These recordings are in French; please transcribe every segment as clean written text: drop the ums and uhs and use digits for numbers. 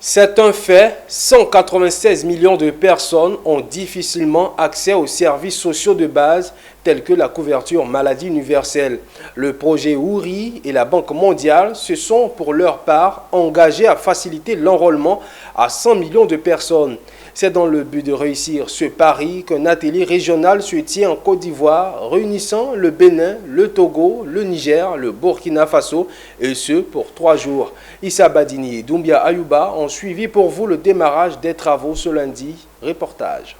C'est un fait, 196 millions de personnes ont difficilement accès aux services sociaux de base tels que la couverture maladie universelle. Le projet Wouri et la Banque mondiale se sont pour leur part engagés à faciliter l'enrôlement à 100 millions de personnes. C'est dans le but de réussir ce pari qu'un atelier régional se tient en Côte d'Ivoire, réunissant le Bénin, le Togo, le Niger, le Burkina Faso, et ce pour 3 jours. Issa Badini et Doumbia Ayouba ont suivi pour vous le démarrage des travaux ce lundi. Reportage.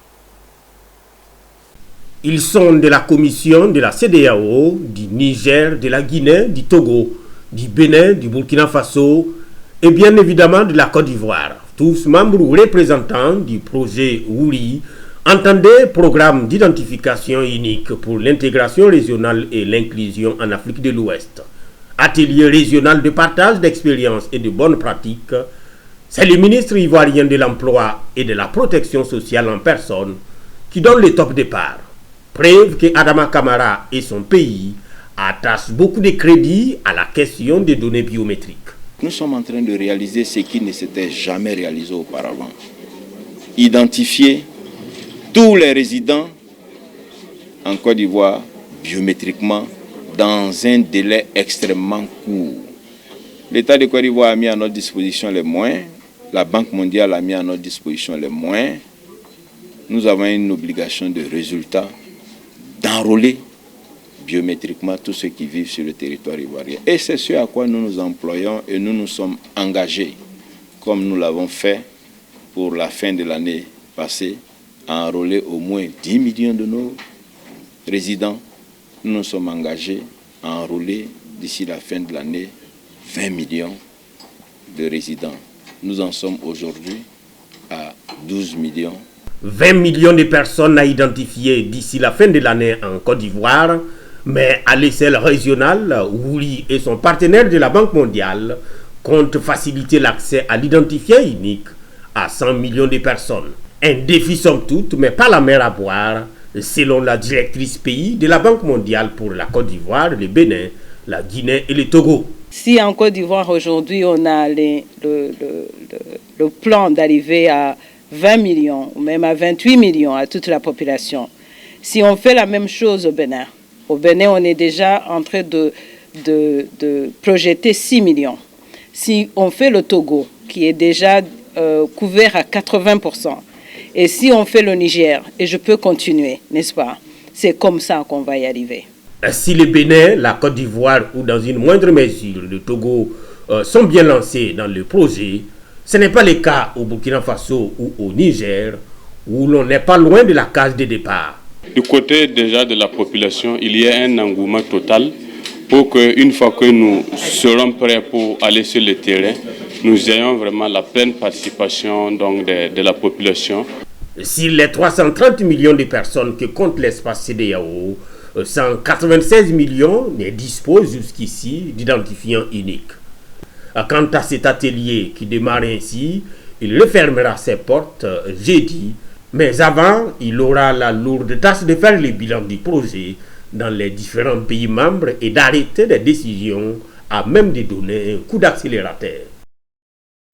Ils sont de la commission de la CEDEAO, du Niger, de la Guinée, du Togo, du Bénin, du Burkina Faso et bien évidemment de la Côte d'Ivoire. Tous membres ou représentants du projet Wouri entendaient programme d'identification unique pour l'intégration régionale et l'inclusion en Afrique de l'Ouest. Atelier régional de partage d'expériences et de bonnes pratiques, c'est le ministre ivoirien de l'Emploi et de la Protection sociale en personne qui donne le top départ. Preuve que Adama Kamara et son pays attachent beaucoup de crédit à la question des données biométriques. Nous sommes en train de réaliser ce qui ne s'était jamais réalisé auparavant. Identifier tous les résidents en Côte d'Ivoire biométriquement dans un délai extrêmement court. L'État de Côte d'Ivoire a mis à notre disposition les moyens, la Banque mondiale a mis à notre disposition les moyens. Nous avons une obligation de résultat d'enrôler biométriquement tous ceux qui vivent sur le territoire ivoirien. Et c'est ce à quoi nous nous employons et nous nous sommes engagés, comme nous l'avons fait pour la fin de l'année passée, à enrôler au moins 10 millions de nos résidents. Nous nous sommes engagés à enrôler d'ici la fin de l'année 20 millions de résidents. Nous en sommes aujourd'hui à 12 millions. 20 millions de personnes à identifier d'ici la fin de l'année en Côte d'Ivoire, mais à l'échelle régionale, Wouri et son partenaire de la Banque mondiale comptent faciliter l'accès à l'identifiant unique à 100 millions de personnes. Un défi somme toute, mais pas la mer à boire, selon la directrice pays de la Banque mondiale pour la Côte d'Ivoire, le Bénin, la Guinée et le Togo. Si en Côte d'Ivoire aujourd'hui on a le plan d'arriver à 20 millions ou même à 28 millions à toute la population, si on fait la même chose au Bénin, on est déjà en train de projeter 6 millions. Si on fait le Togo, qui est déjà couvert à 80%, et si on fait le Niger, et je peux continuer, n'est-ce pas? C'est comme ça qu'on va y arriver. Si le Bénin, la Côte d'Ivoire ou dans une moindre mesure le Togo sont bien lancés dans le projet, ce n'est pas le cas au Burkina Faso ou au Niger, où l'on n'est pas loin de la case de départ. Du côté déjà de la population, il y a un engouement total pour qu'une fois que nous serons prêts pour aller sur le terrain, nous ayons vraiment la pleine participation donc, de la population. Sur les 330 millions de personnes que compte l'espace CEDEAO, 196 millions ne disposent jusqu'ici d'identifiants uniques. Quant à cet atelier qui démarre ainsi, il refermera ses portes jeudi. Mais avant, il aura la lourde tâche de faire le bilan du projet dans les différents pays membres et d'arrêter des décisions à même de donner un coup d'accélérateur.